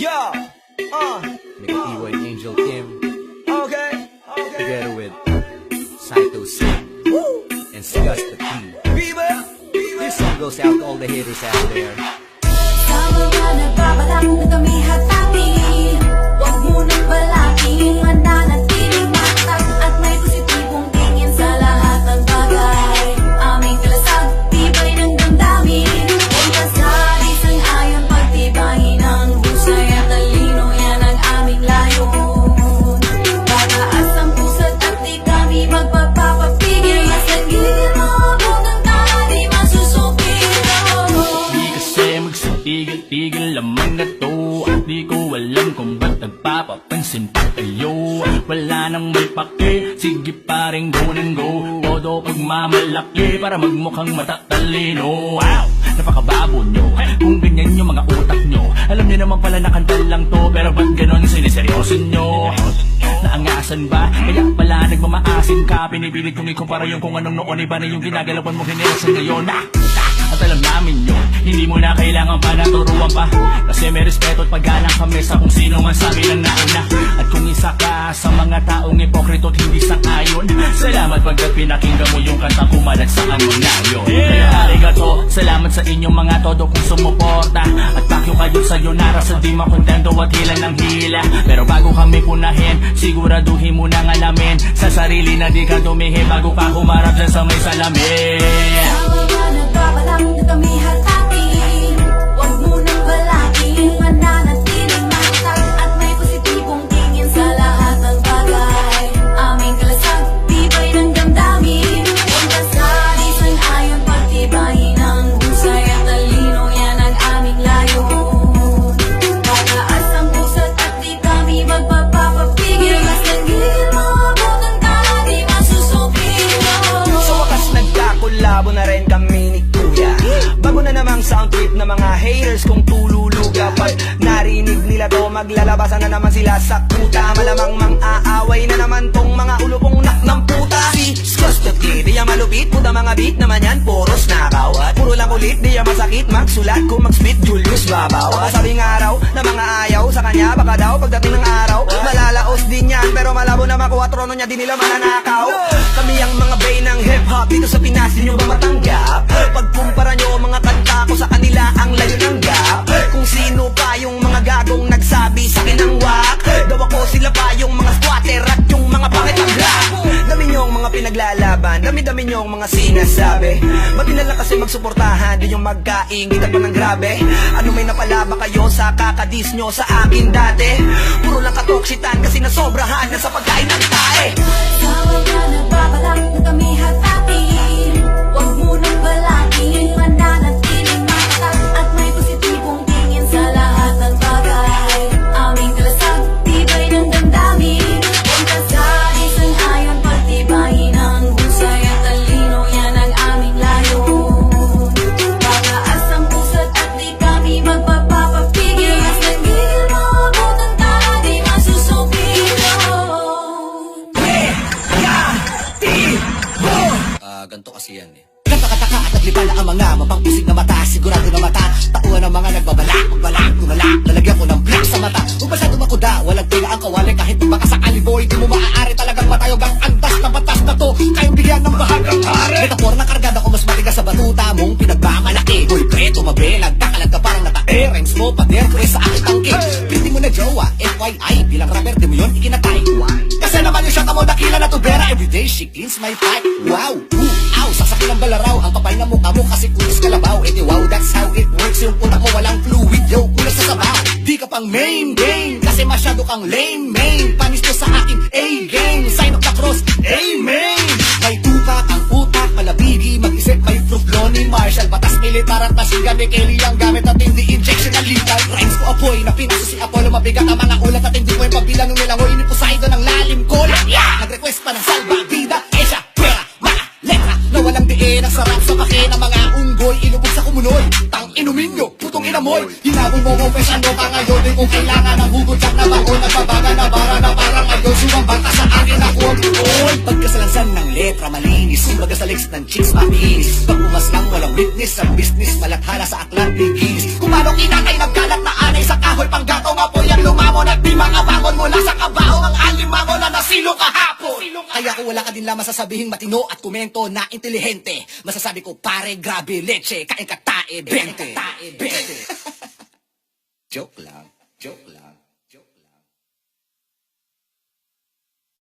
Yo, McEvoy and Angel Kim, okay. together with Saito C and Sgus the P. Viva, This song goes out to all the haters out there. Sa mga nagbabalak na kami hatati, huwag mo nang balaking mananatiling matatag at may positibong tingin sa lahat ng bagay. Aming kalasag, tibay ng damdamin, puntas sa isang ayon, pagtibayin ng husay at talino, yan ang aming layon. Pataas ang pusat at di kami magpapapapigil, mas nagigil maabot ang tala, di masusupiro. Di kasi magsitigil-tigil lamang na to. At di ko alam kung ba't nagpapapansin pa kayo. Wala nang may pake, sige pa rin go nang go. Todo pagmamalaki para magmukhang matatalino. Wow! Napakababo nyo, kung ganyan yung mga utak nyo. Alam nyo naman pala na kanta lang to, pero ba't ganon siniseryoso nyo? Naangasan ba? Kaya pala nagmamaasin ka. Pinipilit kong ikumpara yung kung anong noon, iba na yung ginagalawan mo generasyon ngayon. At alam namin yun, hindi mo na kailangan pa naturuan pa. Kasi may respeto at paggalang kami sa kung sino man sabi ng nauna. At kung isa ka sa mga taong ipokrito at hindi sang-ayon, salamat pagkat pinakinggan mo yung kanta kumalat sa ano na yun. Kaya arigato, salamat sa inyong mga todo kung sumuporta. At pakyo kayo sa yonara sa di makontento at hila ng hila. Pero bago kami punahin, siguraduhin mo nang alamin sa sarili na di ka dumihin bago ka humarap dyan sa may salamin. Sa mga nagbabalak na kami hatati, huwag mo nang balaking mananatiling matatag at may positibong tingin sa lahat ng bagay. Aming kalasag, tibay ng damdamin, puntas sa isang ayon, pagtibayin ng husay at talino, yan ang aming layon. Pataas ang pusat at di kami magpapapapigil, mas nagigil maabot ang tala, di masusupiro. Sa wakas nagkakulabo na rin kami ni Kuya. Bago na namang sound trip na mga haters kung tululuga. Pag narinig nila to, maglalabasan na naman sila sa kuta. Malamang mang-aaway na naman tong mga ulupong nak ng puta. Si Sgus the P, di yan malupit, puta mga beat naman yan, poros nakawat. Puro lang ulit, di yan masakit, magsulat kung mag-spit, Julius babawa. Sabing araw na mga ayaw sa kanya, baka daw pagdating ng araw malalaos din yan, pero malabo na makuha trono niya, di nila mananakaw. Kami ang mga bay ng hip-hop dito sa Pinas, di nyo ba matanggap? Pagkumpara nyo mga kanta ko sa kanila, ang layo ng gap. Kung sino pa yung mga gagong nagsabi sa akin ng wak, daw ako sila pa yung mga squatter at yung mga pangit ang rap. Dami nyong mga pinaglalaban, dami-dami nyong mga sinasabi. Ba't di na lang kasi magsuportahan, di yung magkaingitan pa ng grabe? Ano may napalaba kayo sa kakadis nyo sa akin dati? Puro lang katoksitan kasi nasobrahan na sa pagkain ng tae. Sa mga nagbabalak na kami hatati, huwag mo nang balaking mananatiling matatag at may positibong tingin sa lahat ng bagay. Aming kalasag, tibay ng damdamin, puntas sa isang ayon, pagtibayin ng husay at talino, yan ang aming layon. Pataas ang pusat at di kami magpapapapigil, mas nagigil maabot ang tala, di masusupiro. Ganto kasi yan eh. Nagpakataka at naglipala ang mga mapangpusig na mata. Sigurado na mata, tauhan ng mga nagbabalak. Magbalak, tumala, lalagyan ko ng black sa mata. Huwag masyado makuda, walang tinga ang kawali. Kahit baka sakali boy, di mo maaari talagang matayog ang antas na batas na to. Kayong bigyan ng bahagang hari. Metafor na kargada ko mas matigas sa batuta mong pinagmamalaki. Boy, pre, tumabi, nagtakalag ka parang natae. Rhymes mo, pader, pre, sa aking tangke. Pwede mo na jowa, FYI, bilang rapper, di mo yun ikinatay. Kasi naman yung shot mo dakila na tubera. Everyday she cleans my pipe. Wow, ow, sasakil ang balaraw. Ang kapal na mukha mo kasi kulis kalabaw. Edi wow, that's how it works. Yung utak mo walang fluid, yo, kulas sa sabaw. Di ka pang main game, kasi masyado kang lame main. Panis to sa aking A-game, sign of the cross, amen. May tuka kang utak, malabigi, mag-isip. May fruit ni Marshall, batas militar at machine gun ni Kelly ang gamit at hindi injection na lethal. Rhymes ko apoy, na pinaso si Apollo. Mabigat ang mga ulat at hindi ko yung pagbilang ng nilangoy. Ini Poseidon ang lalim ko. Nag-request pa ng salva, vida, esya, pera, mga letra na walang diin. Ang sarap sa pake ng mga unggoy, ilubog sa kumunoy. Tang inumin nyo, putong inamoy. Hinabong mo confession mo ka ngayon. Di kung kailangan ng hugot siyak na baon. Nagbabaga na bara na parang ngayon. Sumambanta sa akin ako ang tuon. Pagkasalansan ng letra malinis, kumbaga sa legs ng chicks makinis. Pag umaslang walang witness, ang business malathala sa aklang biginis. Kung paano kinakay nagkalat na anay sa kahoy, panggato nga po mga bangon mula sa kabao, ang alimango na nasilo kahapon. Kaya kung wala ka din lamang sasabihing matino at komento na intelihente, masasabi ko pare grabe leche, kain ka tae 20. Joke lang, joke lang.